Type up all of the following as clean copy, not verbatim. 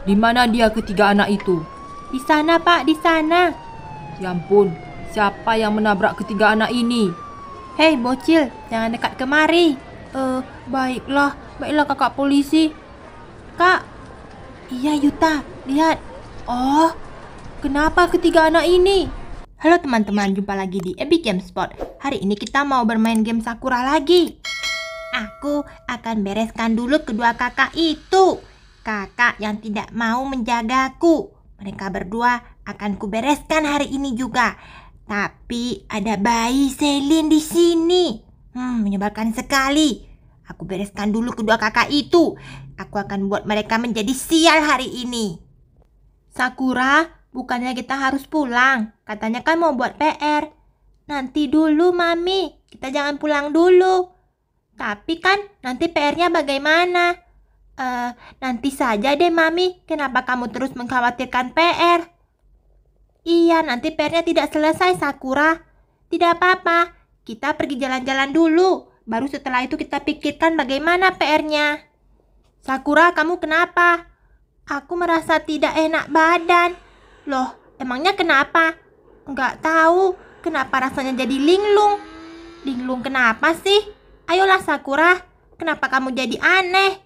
Di mana dia ketiga anak itu? Di sana, Pak, di sana. Ya ampun, siapa yang menabrak ketiga anak ini? Hei, bocil, jangan dekat kemari. Baiklah kakak polisi. Kak, iya Yuta, lihat. Oh, kenapa ketiga anak ini? Halo teman-teman, jumpa lagi di Epic Game Spot. Hari ini kita mau bermain game Sakura lagi. Aku akan bereskan dulu kedua kakak itu. Kakak yang tidak mau menjagaku. Mereka berdua akan kubereskan hari ini juga. Tapi ada bayi Selin di sini. Menyebalkan sekali. Aku bereskan dulu kedua kakak itu. Aku akan buat mereka menjadi sial hari ini. Sakura, bukannya kita harus pulang. Katanya kan mau buat PR. Nanti dulu, Mami. Kita jangan pulang dulu. Tapi kan nanti PR-nya bagaimana? Nanti saja deh, Mami. Kenapa kamu terus mengkhawatirkan PR? Iya, nanti PR-nya tidak selesai, Sakura. Tidak apa-apa. Kita pergi jalan-jalan dulu. Baru setelah itu kita pikirkan bagaimana PR-nya. Sakura, kamu kenapa? Aku merasa tidak enak badan. Loh, emangnya kenapa? Enggak tahu. Kenapa rasanya jadi linglung? Linglung kenapa sih? Ayolah Sakura, kenapa kamu jadi aneh?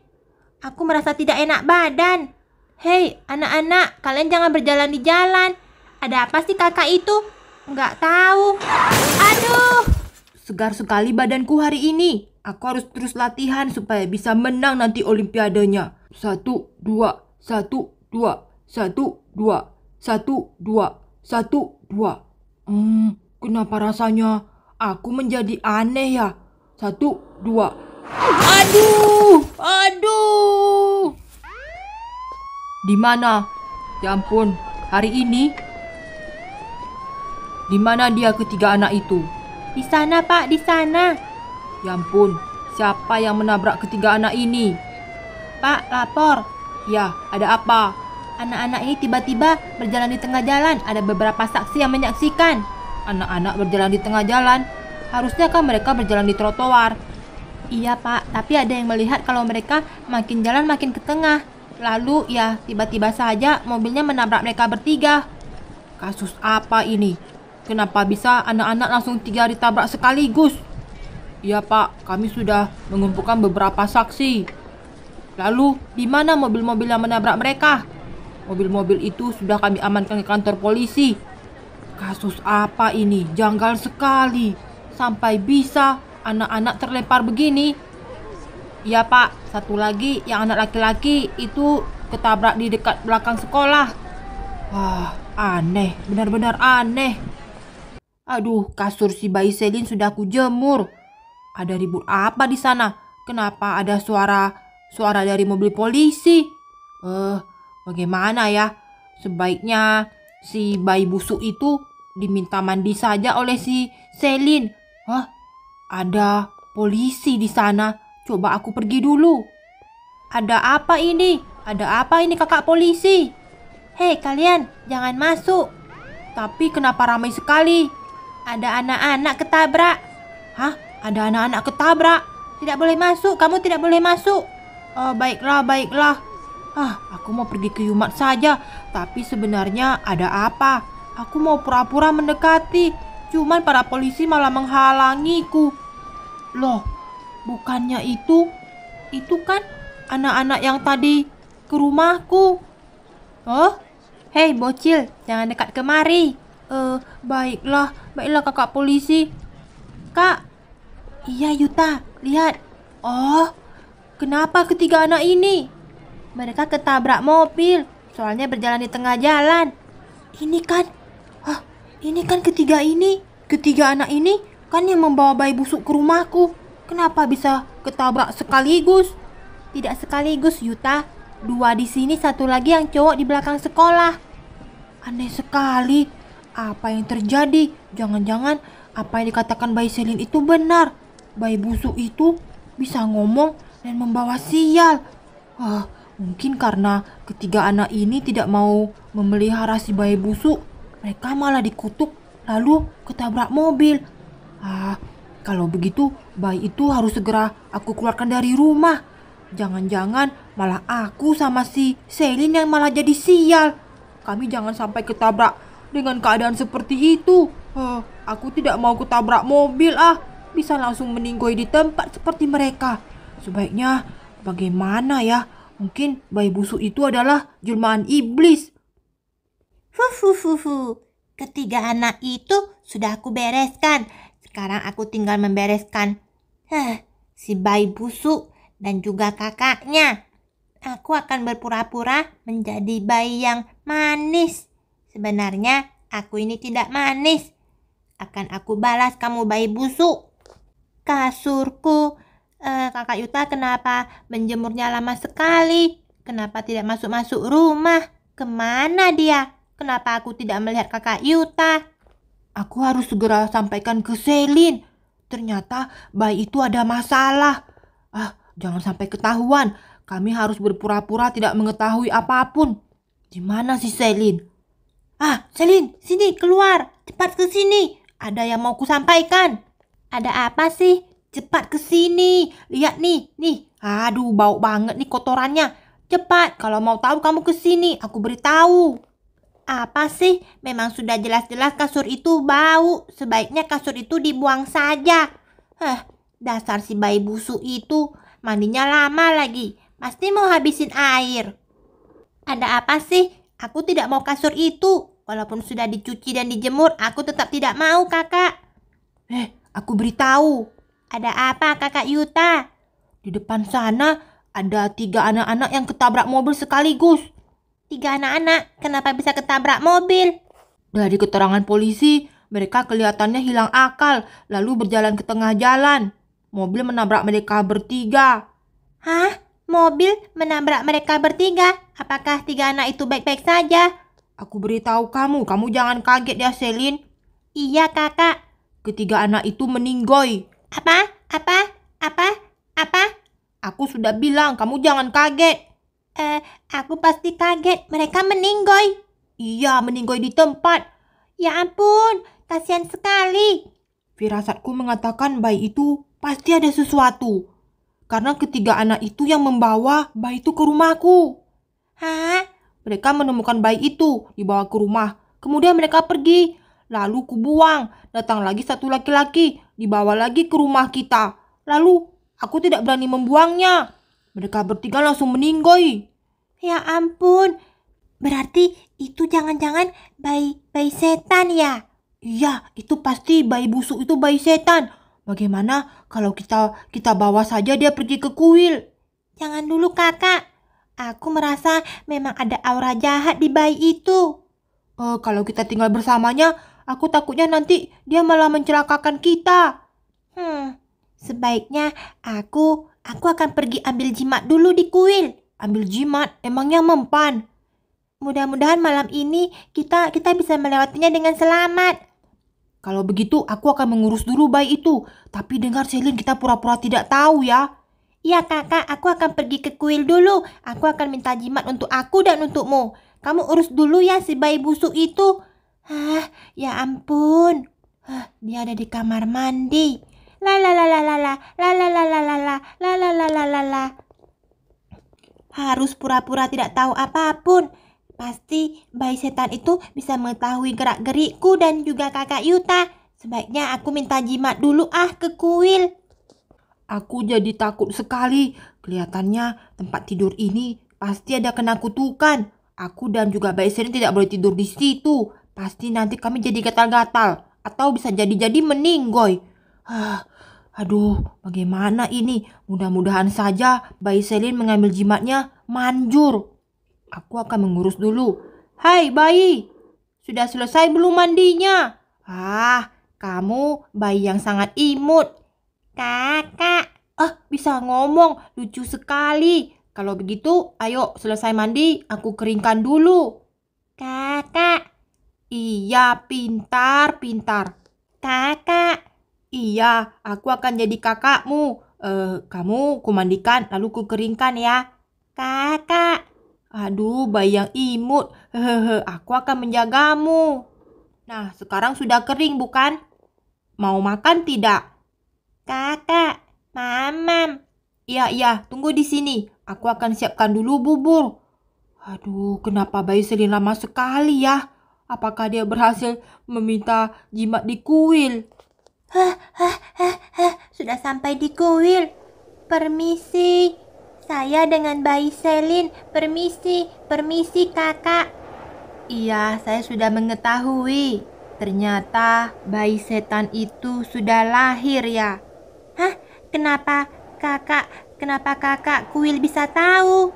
Aku merasa tidak enak badan. Hei, anak-anak, kalian jangan berjalan di jalan. Ada apa sih kakak itu? Enggak tahu. Aduh! Segar sekali badanku hari ini. Aku harus terus latihan supaya bisa menang nanti olimpiadenya. 1, 2, 1, 2, 1, 2, 1, 2, 1, 2. Kenapa rasanya aku menjadi aneh ya? 1, 2. Aduh. Di mana? Ya ampun, hari ini? Di mana dia ketiga anak itu? Di sana, Pak, di sana. Ya ampun, siapa yang menabrak ketiga anak ini? Pak, lapor. Ya, ada apa? Anak-anak ini tiba-tiba berjalan di tengah jalan. Ada beberapa saksi yang menyaksikan. Anak-anak berjalan di tengah jalan? Harusnya kan mereka berjalan di trotoar. Iya, Pak, tapi ada yang melihat kalau mereka makin jalan makin ke tengah. Lalu ya tiba-tiba saja mobilnya menabrak mereka bertiga. Kasus apa ini? Kenapa bisa anak-anak langsung 3 ditabrak sekaligus? Iya Pak, kami sudah mengumpulkan beberapa saksi. Lalu, di mana mobil-mobil yang menabrak mereka? Mobil-mobil itu sudah kami amankan ke kantor polisi. Kasus apa ini? Janggal sekali. Sampai bisa anak-anak terlempar begini. Iya Pak, satu lagi yang anak laki-laki itu ketabrak di dekat belakang sekolah. Wah, aneh, benar-benar aneh. Aduh, kasur si bayi Selin sudah aku jemur. Ada ribut apa di sana? Kenapa ada suara dari mobil polisi? Bagaimana ya? Sebaiknya si bayi busuk itu diminta mandi saja oleh si Selin. Hah? Ada polisi di sana. Coba aku pergi dulu. Ada apa ini? Ada apa ini kakak polisi? Hei kalian, jangan masuk. Tapi kenapa ramai sekali? Ada anak-anak ketabrak. Hah? Ada anak-anak ketabrak? Tidak boleh masuk, kamu tidak boleh masuk. Oh, baiklah. Aku mau pergi ke Yumat saja. Tapi sebenarnya ada apa? Aku mau pura-pura mendekati. Cuman para polisi malah menghalangiku. Loh, bukannya itu kan anak-anak yang tadi ke rumahku. Oh, hei bocil, jangan dekat kemari. Baiklah kakak polisi. Kak, iya Yuta, lihat. Oh, kenapa ketiga anak ini? Mereka ketabrak mobil, soalnya berjalan di tengah jalan. Ini kan ketiga anak ini kan yang membawa bayi busuk ke rumahku. Kenapa bisa ketabrak sekaligus? Tidak sekaligus Yuta, 2 di sini, 1 lagi yang cowok di belakang sekolah. Aneh sekali. Apa yang terjadi? Jangan-jangan apa yang dikatakan bayi Selin itu benar. Bayi busuk itu bisa ngomong dan membawa sial. Mungkin karena ketiga anak ini tidak mau memelihara si bayi busuk, mereka malah dikutuk lalu ketabrak mobil. Kalau begitu bayi itu harus segera aku keluarkan dari rumah. Jangan-jangan malah aku sama si Selin yang malah jadi sial. Kami jangan sampai ketabrak dengan keadaan seperti itu. Aku tidak mau ketabrak mobil Bisa langsung meninggoy di tempat seperti mereka. Sebaiknya bagaimana ya? Mungkin bayi busuk itu adalah jelmaan iblis. Ketiga anak itu sudah aku bereskan. Sekarang aku tinggal membereskan si bayi busuk dan juga kakaknya. Aku akan berpura-pura menjadi bayi yang manis. Sebenarnya aku ini tidak manis. Akan aku balas kamu bayi busuk. Kasurku, kakak Yuta kenapa menjemurnya lama sekali? Kenapa tidak masuk-masuk rumah? Kemana dia? Kenapa aku tidak melihat kakak Yuta? Aku harus segera sampaikan ke Selin. Ternyata bayi itu ada masalah. Jangan sampai ketahuan. Kami harus berpura-pura tidak mengetahui apapun. Di mana si Selin? Selin, sini keluar. Cepat ke sini. Ada yang mau kusampaikan. Ada apa sih? Cepat ke sini. Lihat nih. Aduh, bau banget nih kotorannya. Cepat, kalau mau tahu kamu ke sini, aku beritahu. Apa sih? Memang sudah jelas-jelas kasur itu bau. Sebaiknya kasur itu dibuang saja. Dasar si bayi busuk itu. Mandinya lama lagi. Pasti mau habisin air. Ada apa sih? Aku tidak mau kasur itu. Walaupun sudah dicuci dan dijemur, aku tetap tidak mau, kakak. Aku beritahu. Ada apa, kakak Yuta? Di depan sana ada 3 anak-anak yang ketabrak mobil sekaligus. 3 anak-anak? Kenapa bisa ketabrak mobil? Dari keterangan polisi, mereka kelihatannya hilang akal, lalu berjalan ke tengah jalan. Mobil menabrak mereka bertiga. Mobil menabrak mereka bertiga? Apakah 3 anak itu baik-baik saja? Aku beritahu kamu jangan kaget ya, Selin. Iya, kakak. Ketiga anak itu meninggoy. Apa? Aku sudah bilang, kamu jangan kaget. Aku pasti kaget. Mereka meninggoy. Iya, meninggoy di tempat. Ya ampun, kasihan sekali. Firasatku mengatakan bayi itu pasti ada sesuatu. Karena ketiga anak itu yang membawa bayi itu ke rumahku. Mereka menemukan bayi itu dibawa ke rumah. Kemudian mereka pergi. Lalu kubuang. Datang lagi satu laki-laki. Dibawa lagi ke rumah kita. Lalu aku tidak berani membuangnya. Mereka bertiga langsung meninggoy. Ya ampun. Berarti itu jangan-jangan bayi setan ya? Iya, itu pasti bayi busuk itu bayi setan. Bagaimana kalau kita bawa saja dia pergi ke kuil? Jangan dulu, kakak. Aku merasa memang ada aura jahat di bayi itu. Kalau kita tinggal bersamanya, aku takutnya nanti dia malah mencelakakan kita. Sebaiknya aku akan pergi ambil jimat dulu di kuil. Ambil jimat? Emangnya mempan? Mudah-mudahan malam ini kita bisa melewatinya dengan selamat. Kalau begitu aku akan mengurus dulu bayi itu. Tapi dengar Selin, kita pura-pura tidak tahu ya. Iya kakak, aku akan pergi ke kuil dulu. Aku akan minta jimat untuk aku dan untukmu. Kamu urus dulu ya si bayi busuk itu. Ya ampun. Dia ada di kamar mandi. Harus pura-pura tidak tahu apapun. Pasti bayi setan itu bisa mengetahui gerak-gerikku dan juga kakak Yuta. Sebaiknya aku minta jimat dulu ke kuil. Aku jadi takut sekali. Kelihatannya tempat tidur ini pasti ada kena kutukan. Aku dan juga Bayi Selin tidak boleh tidur di situ. Pasti nanti kami jadi gatal-gatal. Atau bisa jadi-jadi meninggoy. Aduh, bagaimana ini? Mudah-mudahan saja Bayi Selin mengambil jimatnya manjur. Aku akan mengurus dulu. Hai bayi, sudah selesai belum mandinya? Kamu bayi yang sangat imut. Kakak. Bisa ngomong, lucu sekali. Kalau begitu, ayo selesai mandi, aku keringkan dulu. Kakak. Iya, pintar. Kakak. Iya, aku akan jadi kakakmu. Kamu kumandikan lalu kukeringkan ya. Kakak. Aduh, bayi yang imut. Aku akan menjagamu. Nah, sekarang sudah kering bukan? Mau makan tidak? Kakak, mamam. Iya, tunggu di sini. Aku akan siapkan dulu bubur. Aduh, kenapa bayi Selin lama sekali ya? Apakah dia berhasil meminta jimat di kuil? Sudah sampai di kuil. Permisi. Saya dengan bayi Selin. Permisi kakak. Iya, saya sudah mengetahui. Ternyata bayi setan itu sudah lahir ya. Kenapa kakak kuil bisa tahu?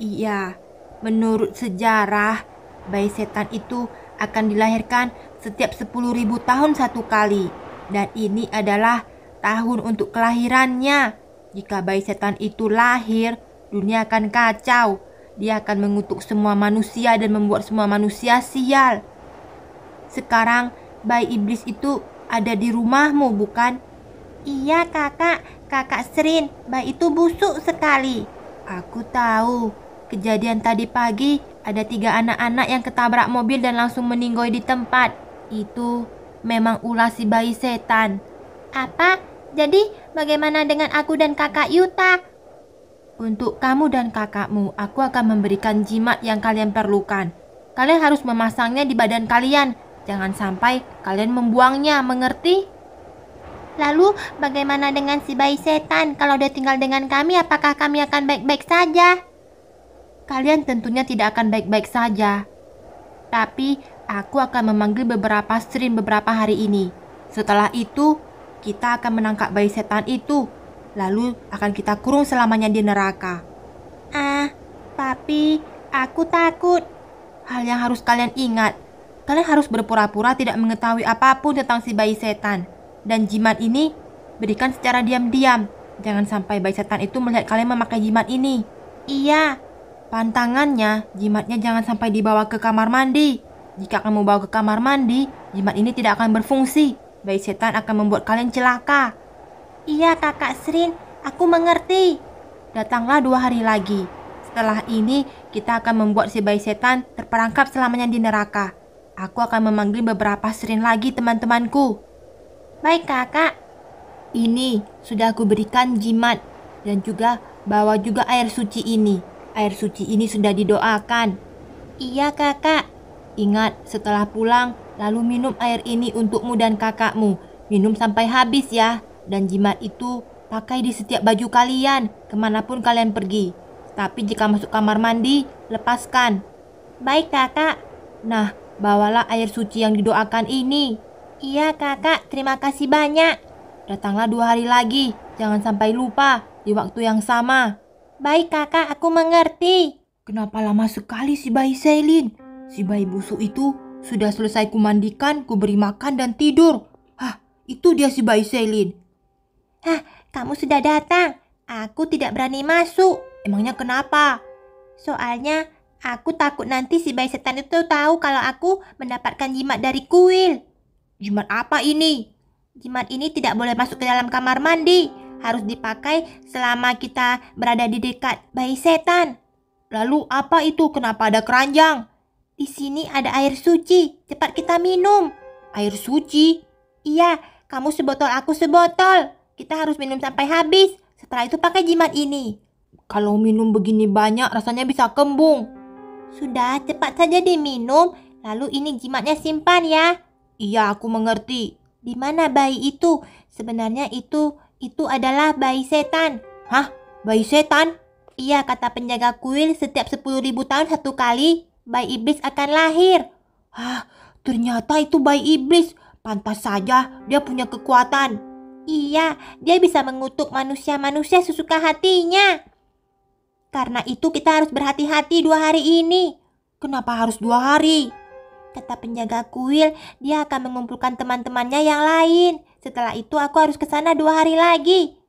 Iya, menurut sejarah, bayi setan itu akan dilahirkan setiap 10.000 tahun satu kali. Dan ini adalah tahun untuk kelahirannya. Jika bayi setan itu lahir, dunia akan kacau. Dia akan mengutuk semua manusia dan membuat semua manusia sial. Sekarang bayi iblis itu ada di rumahmu, bukan? Iya kakak Srin, bayi itu busuk sekali. Aku tahu. Kejadian tadi pagi ada 3 anak-anak yang ketabrak mobil dan langsung meninggoy di tempat. Itu memang ulah si bayi setan. Apa? Jadi bagaimana dengan aku dan kakak Yuta? Untuk kamu dan kakakmu, aku akan memberikan jimat yang kalian perlukan. Kalian harus memasangnya di badan kalian. Jangan sampai kalian membuangnya, mengerti? Lalu bagaimana dengan si bayi setan? Kalau dia tinggal dengan kami, apakah kami akan baik-baik saja? Kalian tentunya tidak akan baik-baik saja. Tapi aku akan memanggil beberapa Srin beberapa hari ini. Setelah itu, kita akan menangkap bayi setan itu. Lalu akan kita kurung selamanya di neraka. Tapi aku takut. Hal yang harus kalian ingat, kalian harus berpura-pura tidak mengetahui apapun tentang si bayi setan. Dan jimat ini berikan secara diam-diam. Jangan sampai bayi setan itu melihat kalian memakai jimat ini. Iya. Pantangannya, jimatnya jangan sampai dibawa ke kamar mandi. Jika kamu bawa ke kamar mandi, jimat ini tidak akan berfungsi. Bayi setan akan membuat kalian celaka. Iya kakak Srin, aku mengerti. Datanglah 2 hari lagi. Setelah ini, kita akan membuat si bayi setan terperangkap selamanya di neraka. Aku akan memanggil beberapa Srin lagi teman-temanku. Baik kakak. Ini sudah aku berikan jimat. Dan juga bawa juga air suci ini. Air suci ini sudah didoakan. Iya kakak. Ingat, setelah pulang, lalu minum air ini untukmu dan kakakmu. Minum sampai habis ya. Dan jimat itu pakai di setiap baju kalian, kemanapun kalian pergi. Tapi jika masuk kamar mandi, lepaskan. Baik kakak. Nah, bawalah air suci yang didoakan ini. Iya kakak, terima kasih banyak. Datanglah 2 hari lagi. Jangan sampai lupa di waktu yang sama. Baik kakak, aku mengerti. Kenapa lama sekali si bayi Selin? Si bayi busuk itu sudah selesai kumandikan, kuberi makan dan tidur. Itu dia si bayi Selin. Kamu sudah datang. Aku tidak berani masuk. Emangnya kenapa? Soalnya aku takut nanti si bayi setan itu tahu kalau aku mendapatkan jimat dari kuil. Jimat apa ini? Jimat ini tidak boleh masuk ke dalam kamar mandi. Harus dipakai selama kita berada di dekat bayi setan. Lalu apa itu? Kenapa ada keranjang? Di sini ada air suci. Cepat kita minum. Air suci? Iya, kamu sebotol, aku sebotol. Kita harus minum sampai habis. Setelah itu pakai jimat ini. Kalau minum begini banyak rasanya bisa kembung. Sudah, cepat saja diminum. Lalu ini jimatnya simpan ya. Iya, aku mengerti. Di mana bayi itu? Sebenarnya itu adalah bayi setan. Bayi setan? Iya, kata penjaga kuil, setiap 10.000 tahun satu kali bayi iblis akan lahir. Ternyata itu bayi iblis. Pantas saja dia punya kekuatan. Iya, dia bisa mengutuk manusia-manusia sesuka hatinya. Karena itu kita harus berhati-hati 2 hari ini. Kenapa harus 2 hari? Kata penjaga kuil, dia akan mengumpulkan teman-temannya yang lain. Setelah itu aku harus ke sana 2 hari lagi.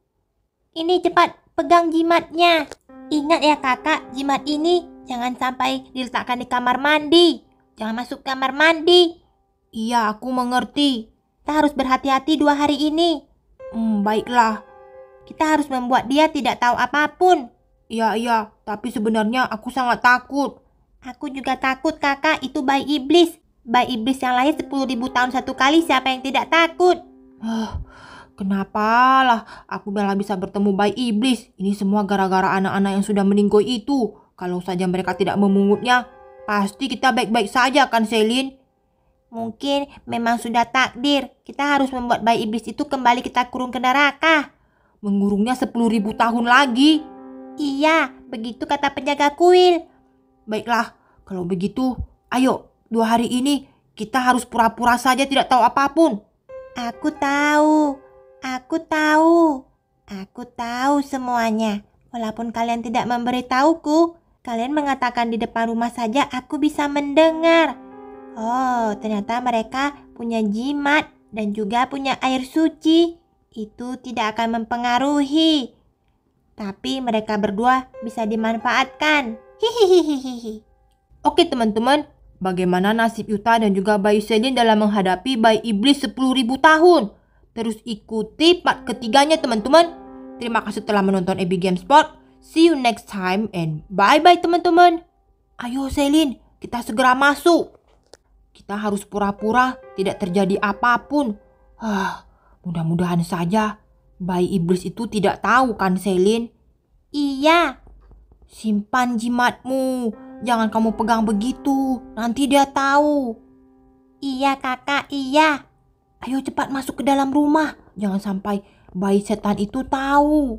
Ini cepat, pegang jimatnya. Ingat ya kakak, jimat ini jangan sampai diletakkan di kamar mandi. Jangan masuk kamar mandi. Iya, aku mengerti. Kita harus berhati-hati 2 hari ini. Baiklah. Kita harus membuat dia tidak tahu apapun. Iya, tapi sebenarnya aku sangat takut. Aku juga takut kakak, itu bayi iblis. Bayi iblis yang lahir 10.000 tahun satu kali, siapa yang tidak takut? Kenapalah aku malah bisa bertemu bayi iblis? Ini semua gara-gara anak-anak yang sudah meninggoy itu. Kalau saja mereka tidak memungutnya, pasti kita baik-baik saja kan, Selin? Mungkin memang sudah takdir. Kita harus membuat bayi iblis itu kembali kita kurung ke neraka. Mengurungnya 10.000 tahun lagi. Iya, begitu kata penjaga kuil. Baiklah, kalau begitu, ayo 2 hari ini kita harus pura-pura saja tidak tahu apapun. Aku tahu. Aku tahu. Aku tahu semuanya. Walaupun kalian tidak memberitahuku, kalian mengatakan di depan rumah saja aku bisa mendengar. Oh, ternyata mereka punya jimat dan juga punya air suci. Itu tidak akan mempengaruhi. Tapi mereka berdua bisa dimanfaatkan. Hihihihihi. Oke teman-teman, bagaimana nasib Yuta dan juga bayi Selin dalam menghadapi bayi iblis 10.000 tahun? Terus ikuti part ketiganya teman-teman. Terima kasih telah menonton Epic Games Spot. See you next time and bye-bye teman-teman. Ayo Selin, kita segera masuk. Kita harus pura-pura tidak terjadi apapun. Mudah-mudahan saja bayi iblis itu tidak tahu kan Selin? Iya. Simpan jimatmu. Jangan kamu pegang begitu. Nanti dia tahu. Iya kakak, iya. Ayo cepat masuk ke dalam rumah. Jangan sampai bayi setan itu tahu.